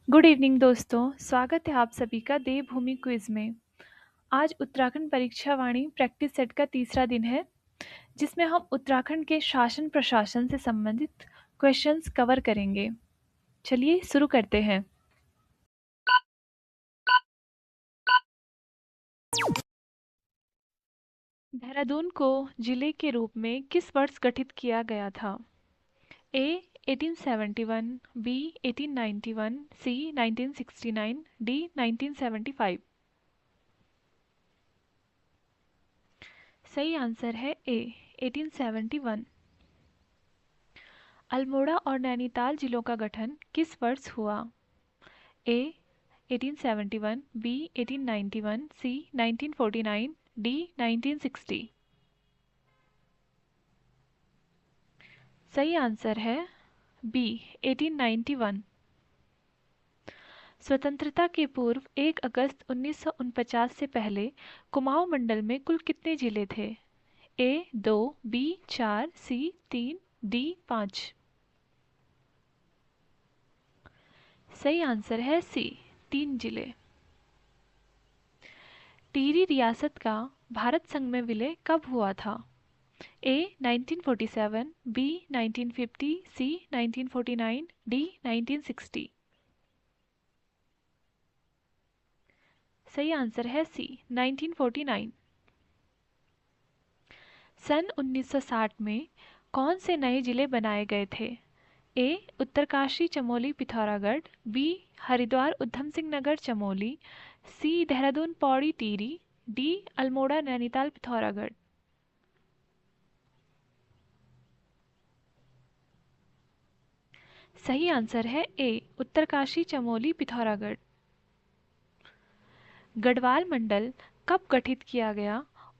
Good evening दोस्तों, स्वागत है आप सभी का देवभूमि क्विज में। आज उत्तराखंड परीक्षा वाणी प्रैक्टिस सेट का तीसरा दिन है, जिसमें हम उत्तराखंड के शासन प्रशासन से संबंधित क्वेश्चंस कवर करेंगे। चलिए शुरू करते हैं। देहरादून को जिले के रूप में किस वर्ष गठित किया गया था? ए 1871, बी 1891, सी 1969, डी 1975। सही आंसर है ए 1871। अल्मोड़ा और नैनीताल जिलों का गठन किस वर्ष हुआ? ए 1871, बी 1891, सी 1949, डी 1960। सही आंसर है बी 1891। स्वतंत्रता के पूर्व 1 अगस्त 1949 से पहले कुमाऊं मंडल में कुल कितने जिले थे? ए 2, बी 4, सी 3, डी 5। सही आंसर है सी 3 जिले। टिहरी रियासत का भारत संघ में विलय कब हुआ था? ए 1947, बी 1950, सी 1949, डी 1960। सही आंसर है सी 1949। सन 1960 में कौन से नए जिले बनाए गए थे? ए उत्तरकाशी चमोली पिथौरागढ़, बी हरिद्वार उधम सिंह नगर चमोली, सी देहरादून पौड़ी टिहरी, डी अल्मोड़ा नैनीताल पिथौरागढ़। सही आंसर है ए उत्तरकाशी चमोली पिथौरागढ़। गढ़वाल मंडल कब गठित किया गया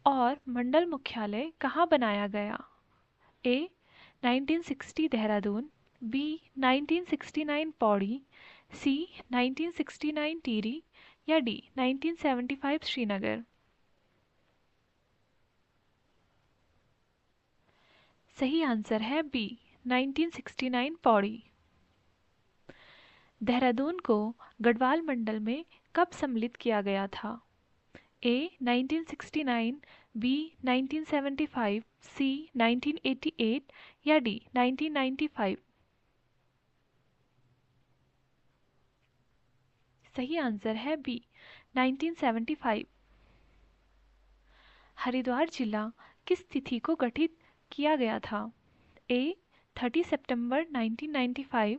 और मंडल मुख्यालय कहाँ बनाया गया? ए 1960 देहरादून, बी 1969 पौड़ी, सी 1969 टिहरी या डी 1975 श्रीनगर। सही आंसर है बी 1969 पौड़ी। देहरादून को गढ़वाल मंडल में कब सम्मिलित किया गया था? ए 1969, बी 1975, सी 1988 या डी 1995। सही आंसर है बी 1975। हरिद्वार जिला किस तिथि को गठित किया गया था? ए 30 सितंबर 1995,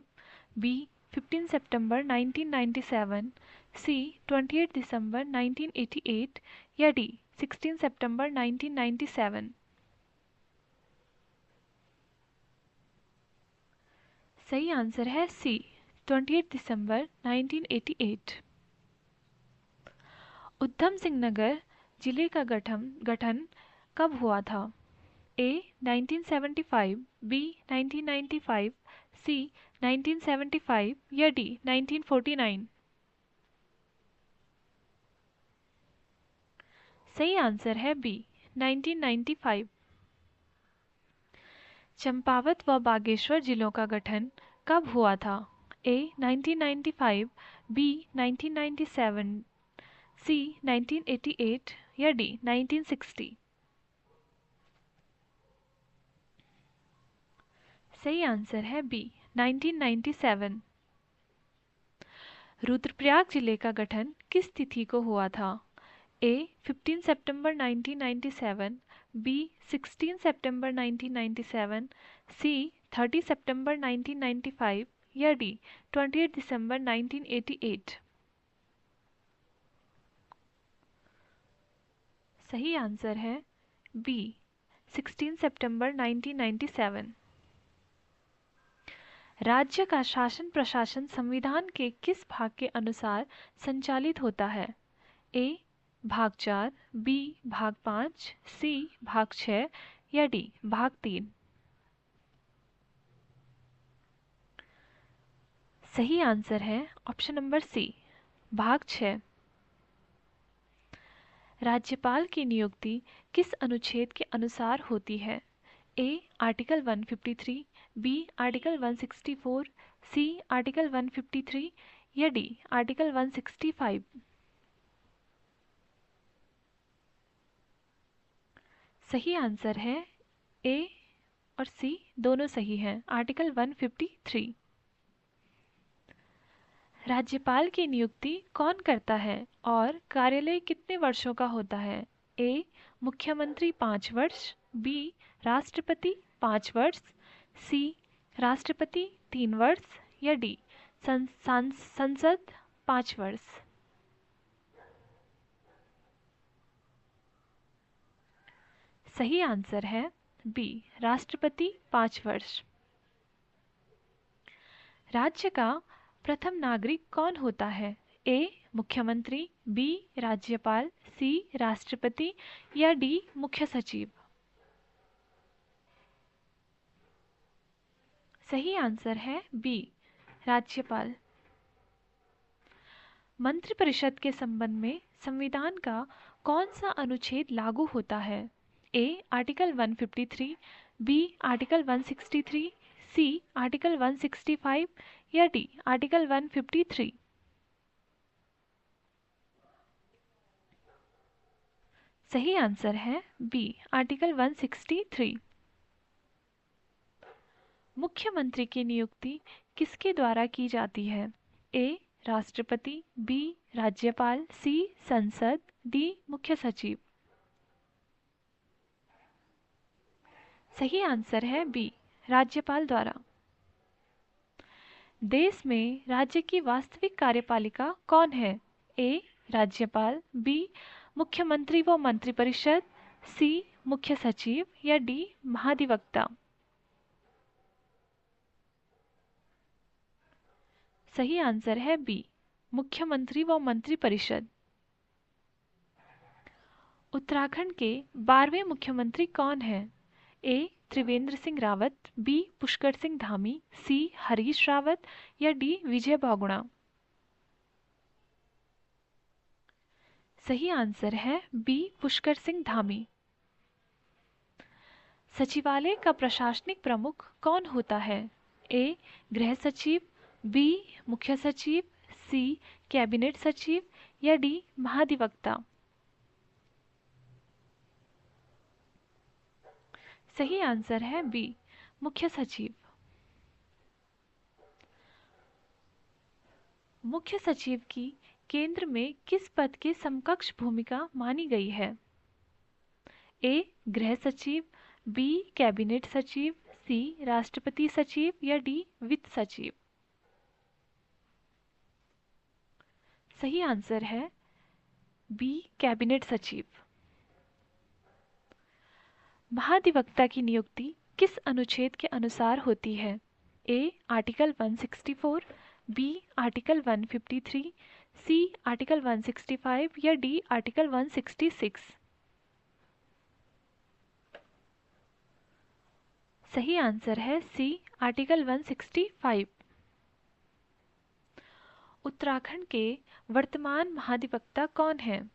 बी 15 सितंबर 1997, सी 28 दिसंबर 1988 या डी 16 सितंबर 1997। सही आंसर है सी 28 दिसंबर 1988। उधम सिंह नगर जिले का गठन कब हुआ था? ए 1975, बी 1995, सी 1975 या डी 1949। सही आंसर है बी 1995। चंपावत व बागेश्वर जिलों का गठन कब हुआ था? ए 1995, बी 1997, सी 1988 या डी 1960। सही आंसर है बी 1997। रुद्रप्रयाग जिले का गठन किस तिथि को हुआ था? ए 15 सितंबर 1997, बी 16 सितंबर 1997, सी 30 सितंबर 1995 या डी 28 दिसंबर 1988। सही आंसर है बी 16 सितंबर 1997। राज्य का शासन प्रशासन संविधान के किस भाग के अनुसार संचालित होता है? ए भाग 4, बी भाग 5, सी भाग 6 या डी भाग 3। सही आंसर है ऑप्शन नंबर सी भाग 6। राज्यपाल की नियुक्ति किस अनुच्छेद के अनुसार होती है? A article 153, B article 164, C article 153 या डी आर्टिकल 165? सही आंसर है ए और सी दोनों सही हैं, आर्टिकल 153। राज्यपाल की नियुक्ति कौन करता है और कार्यालय कितने वर्षों का होता है? ए मुख्यमंत्री 5 वर्ष, बी राष्ट्रपति 5 वर्ष, सी राष्ट्रपति 3 वर्ष या डी संसद 5 वर्ष? सही आंसर है बी राष्ट्रपति 5 वर्ष। राज्य का प्रथम नागरिक कौन होता है? ए मुख्यमंत्री, बी राज्यपाल, सी राष्ट्रपति या डी मुख्य सचिव? सही आंसर है बी राज्यपाल। मंत्रिपरिषद के संबंध में संविधान का कौन सा अनुच्छेद लागू होता है? A article 153, B article 163, C article 165 या डी आर्टिकल 153? सही आंसर है बी आर्टिकल 163। मुख्यमंत्री की नियुक्ति किसके द्वारा की जाती है? ए राष्ट्रपति, बी राज्यपाल, सी संसद, डी मुख्य सचिव? सही आंसर है बी राज्यपाल द्वारा। देश में राज्य की वास्तविक कार्यपालिका कौन है? ए राज्यपाल, बी मुख्यमंत्री व मंत्रिपरिषद, सी मुख्य सचिव या डी महाधिवक्ता? सही आंसर है बी मुख्यमंत्री व मंत्रिपरिषद। उत्तराखंड के 12वें मुख्यमंत्री कौन हैं? ए त्रिवेंद्र सिंह रावत, बी पुष्कर सिंह धामी, सी हरीश रावत या डी विजय बहुगुणा? सही आंसर है बी पुष्कर सिंह धामी। सचिवालय का प्रशासनिक प्रमुख कौन होता है? ए गृह सचिव, बी मुख्य सचिव, सी कैबिनेट सचिव या डी महाधिवक्ता? सही आंसर है बी मुख्य सचिव। मुख्य सचिव की केंद्र में किस पद के समकक्ष भूमिका मानी गई है? ए गृह सचिव, बी कैबिनेट सचिव, सी राष्ट्रपति सचिव या डी वित्त सचिव? सही आंसर है बी कैबिनेट सचिव। महाधिवक्ता की नियुक्ति किस अनुच्छेद के अनुसार होती है? A article 164, B article 153, C article 165 या डी आर्टिकल 166? सही आंसर है सी आर्टिकल 165। उत्तराखंड के वर्तमान महाधिवक्ता कौन हैं?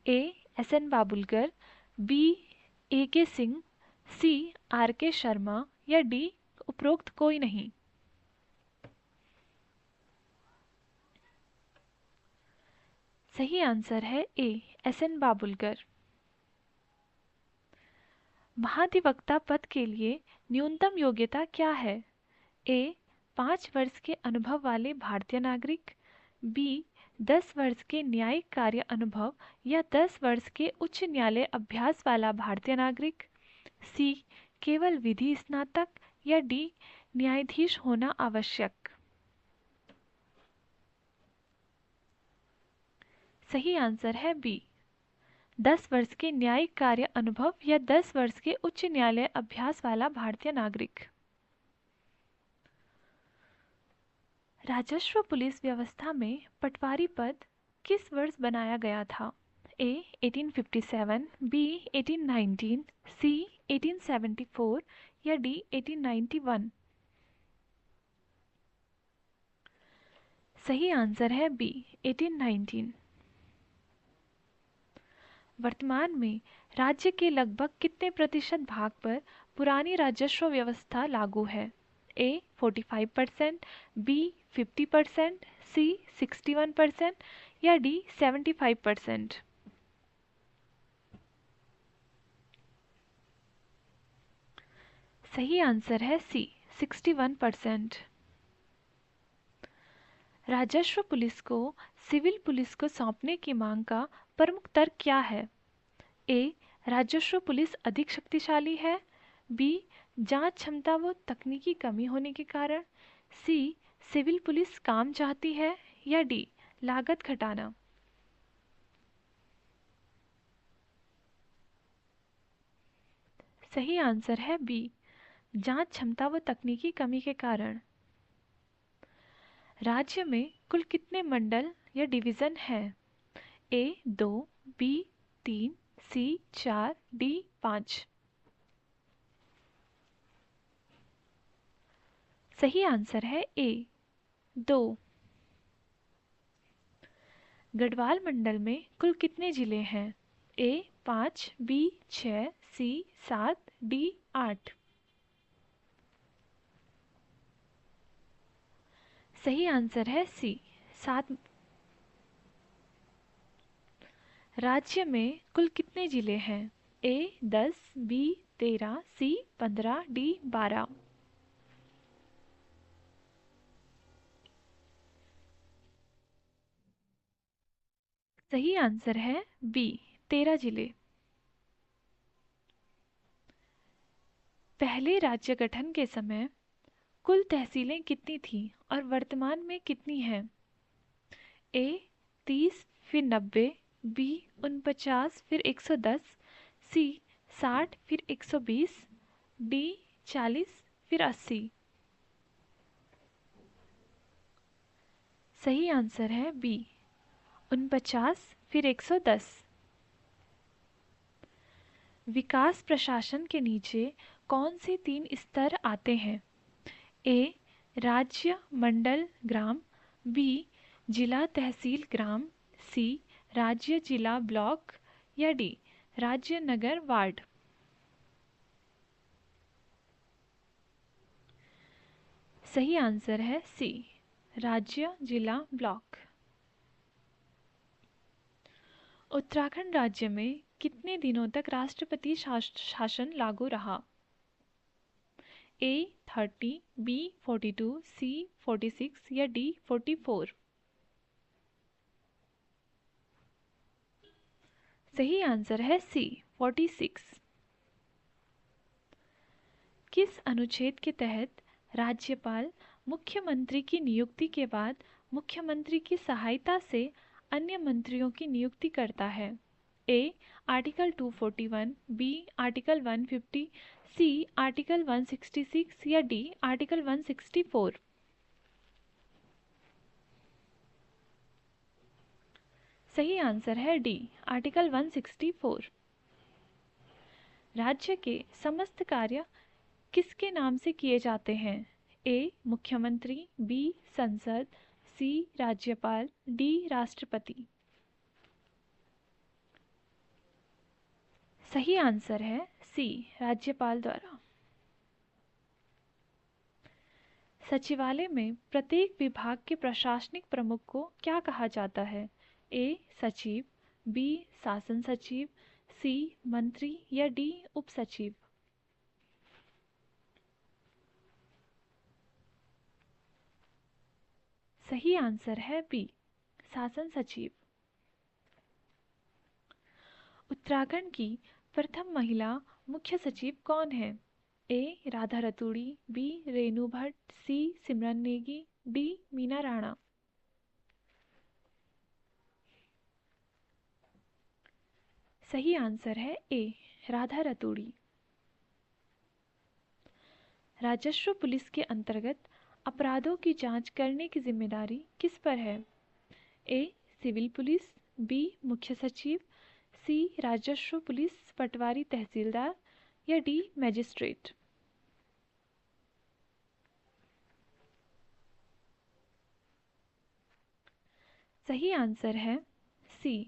A S N Babulkar, B A K Singh, C R के शर्मा या डी उपरोक्त कोई नहीं? सही आंसर है ए एस एन बाबुलकर। महाधिवक्ता पद के लिए न्यूनतम योग्यता क्या है? ए 5 वर्ष के अनुभव वाले भारतीय नागरिक, बी 10 वर्ष के न्यायिक कार्य अनुभव या 10 वर्ष के उच्च न्यायालय अभ्यास वाला भारतीय नागरिक, सी केवल विधि स्नातक या डी न्यायाधीश होना आवश्यक? सही आंसर है बी 10 वर्ष के न्यायिक कार्य अनुभव या 10 वर्ष के उच्च न्यायालय अभ्यास वाला भारतीय नागरिक। राजस्व पुलिस व्यवस्था में पटवारी पद किस वर्ष बनाया गया था? ए 1857, बी 1819, सी 1874 या डी 1891? सही आंसर है बी 1819। वर्तमान में राज्य के लगभग कितने प्रतिशत भाग पर पुरानी राजस्व व्यवस्था लागू है? ए 45%, बी 50%, सी 61% या डी 75%। सही आंसर है सी 61%। राजस्व पुलिस को सिविल पुलिस को सौंपने की मांग का प्रमुख तर्क क्या है? ए राजस्व पुलिस अधिक शक्तिशाली है, बी जांच क्षमता व तकनीकी कमी होने के कारण, सी सिविल पुलिस काम चाहती है या डी लागत घटाना। सही आंसर है बी जांच क्षमता व तकनीकी कमी के कारण। राज्य में कुल कितने मंडल या डिवीजन हैं? ए 2, बी 3, सी 4, डी 5। सही आंसर है ए 2। गढ़वाल मंडल में कुल कितने जिले हैं? ए 5, बी 6, सी 7, डी 8। सही आंसर है सी 7। राज्य में कुल कितने जिले हैं? ए 10, बी 13, सी 15, डी 12। सही आंसर है बी 13 जिले। पहले राज्य गठन के समय कुल तहसीलें कितनी थीं और वर्तमान में कितनी हैं? ए 30 फिर 90, बी 49 फिर 110, सी 60 फिर 120, डी 40 फिर 80। सही आंसर है बी 49 फिर 110। विकास प्रशासन के नीचे कौन से 3 स्तर आते हैं? ए राज्य मंडल ग्राम, बी जिला तहसील ग्राम, सी राज्य जिला ब्लॉक या डी राज्य नगर वार्ड। सही आंसर है सी राज्य जिला ब्लॉक। उत्तराखंड राज्य में कितने दिनों तक राष्ट्रपति शासन लागू रहा? ए 30, बी 42, सी 46 या डी 44। सही आंसर है सी 46। किस अनुच्छेद के तहत राज्यपाल मुख्यमंत्री की नियुक्ति के बाद मुख्यमंत्री की सहायता से अन्य मंत्रियों की नियुक्ति करता है? A article 241, B article 150, C article 166 या डी आर्टिकल 164। सही आंसर है डी आर्टिकल 164। राज्य के समस्त कार्य किसके नाम से किए जाते हैं? ए मुख्यमंत्री, बी संसद, सी राज्यपाल, डी राष्ट्रपति। सही आंसर है सी राज्यपाल द्वारा। सचिवालय में प्रत्येक विभाग के प्रशासनिक प्रमुख को क्या कहा जाता है? ए सचिव, बी शासन सचिव, सी मंत्री या डी उप सचिव। सही आंसर है बी शासन सचिव। उत्तराखंड की प्रथम महिला मुख्य सचिव कौन है? ए राधा रतूड़ी, बी रेणु भट्ट, सी सिमरन नेगी, डी मीना राणा। सही आंसर है ए राधा रतूड़ी। राजस्व पुलिस के अंतर्गत अपराधों की जांच करने की जिम्मेदारी किस पर है? ए सिविल पुलिस, बी मुख्य सचिव, सी राजस्व पुलिस पटवारी तहसीलदार या डी मजिस्ट्रेट। सही आंसर है सी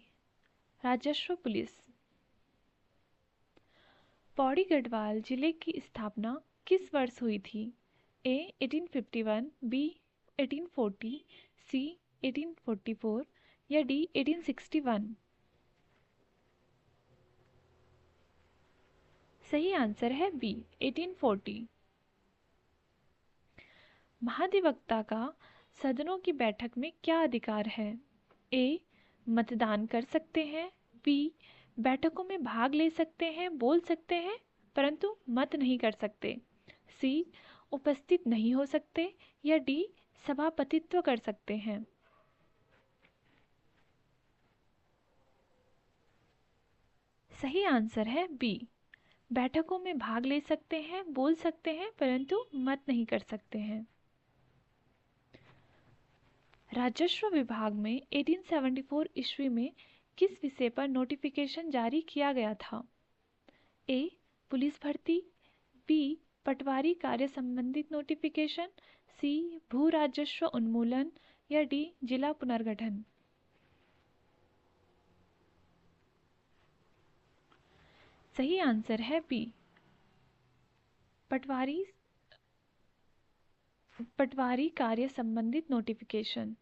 राजस्व पुलिस। पौड़ी गढ़वाल जिले की स्थापना किस वर्ष हुई थी? ए 1851, बी 1840, सी 1844 या डी 1861? सही आंसर है बी 1840। महाधिवक्ता का सदनों की बैठक में क्या अधिकार है? ए मतदान कर सकते हैं, बी बैठकों में भाग ले सकते हैं, बोल सकते हैं परंतु मत नहीं कर सकते, सी उपस्थित नहीं हो सकते या डी सभापतित्व कर सकते हैं। सही आंसर है बी, बैठकों में भाग ले सकते हैं, बोल सकते हैं परंतु मत नहीं कर सकते हैं। राजस्व विभाग में 1874 ईस्वी में किस विषय पर नोटिफिकेशन जारी किया गया था? ए पुलिस भर्ती, बी पटवारी कार्य संबंधित नोटिफिकेशन, सी भू राजस्व उन्मूलन या डी जिला पुनर्गठन? सही आंसर है बी, पटवारी कार्य संबंधित नोटिफिकेशन।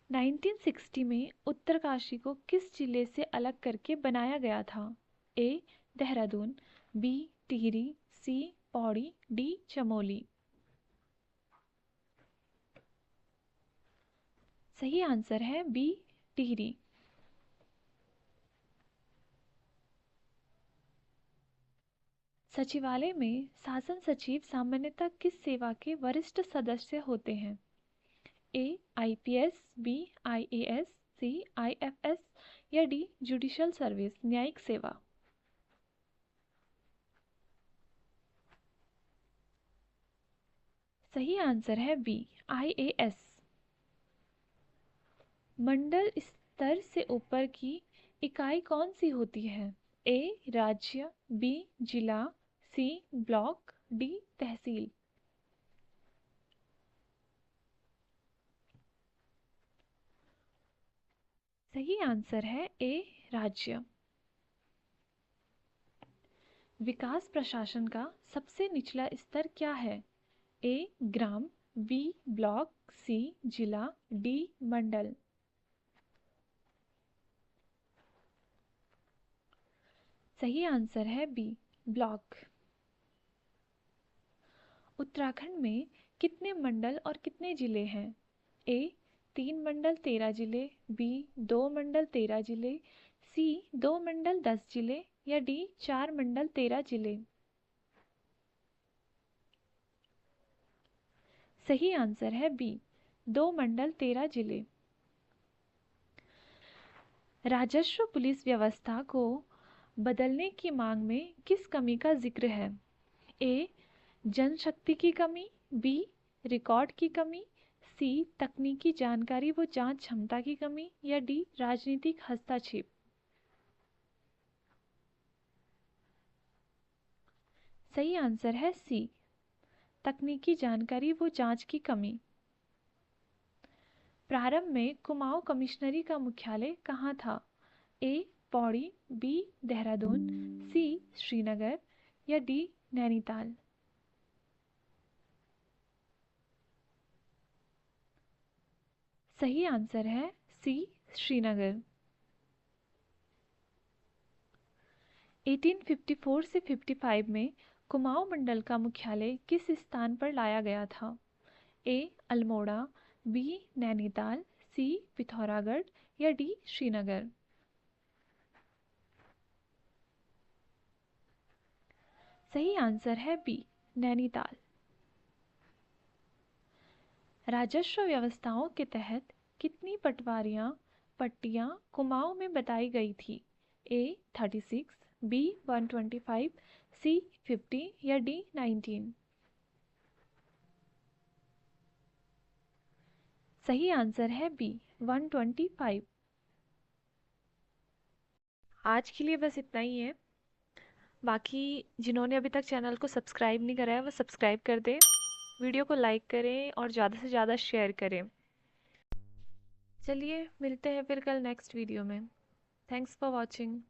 1960 में उत्तरकाशी को किस जिले से अलग करके बनाया गया था? ए देहरादून, बी टिहरी, सी पौड़ी, डी चमोली? सही आंसर है बी टिहरी। सचिवालय में शासन सचिव सामान्यतः किस सेवा के वरिष्ठ सदस्य होते हैं? ए आईपीएस, बी आईएएस, सी आईएफएस या डी जुडिशियल सर्विस न्यायिक सेवा? सही आंसर है बी आईएएस। मंडल स्तर से ऊपर की इकाई कौन सी होती है? ए राज्य, बी जिला, सी ब्लॉक, डी तहसील? सही आंसर है ए राज्य। विकास प्रशासन का सबसे निचला स्तर क्या है? ए ग्राम, बी ब्लॉक, सी जिला, डी मंडल? सही आंसर है बी ब्लॉक। उत्तराखंड में कितने मंडल और कितने जिले हैं? ए 3 मंडल 13 जिले, बी 2 मंडल 13 जिले, सी 2 मंडल 10 जिले या डी 4 मंडल 13 जिले? सही आंसर है बी 2 मंडल 13 जिले। राजस्व पुलिस व्यवस्था को बदलने की मांग में किस कमी का जिक्र है? ए जनशक्ति की कमी, बी रिकॉर्ड की कमी, सी तकनीकी जानकारी व जांच क्षमता की कमी या डी राजनीतिक हस्तक्षेप? सही आंसर है सी तकनीकी जानकारी व जांच की कमी। प्रारंभ में कुमाऊं कमिश्नरी का मुख्यालय कहाँ था? ए पौड़ी, बी देहरादून, सी श्रीनगर या डी नैनीताल? सही आंसर है सी श्रीनगर। 1854 से 55 में कुमाऊं मंडल का मुख्यालय किस स्थान पर लाया गया था? ए अल्मोड़ा, बी नैनीताल, सी पिथौरागढ़ या डी श्रीनगर? सही आंसर है बी नैनीताल। राजस्व व्यवस्थाओं के तहत कितनी पट्टियां कुमाऊं में बताई गई थी? ए 36, बी 125, सी 50 या डी 19? सही आंसर है बी 125। आज के लिए बस इतना ही है। बाकी जिन्होंने अभी तक चैनल को सब्सक्राइब नहीं करा है वो सब्सक्राइब कर दें, वीडियो को लाइक करें और ज़्यादा से ज़्यादा शेयर करें। चलिए मिलते हैं फिर कल नेक्स्ट वीडियो में। Thanks for watching.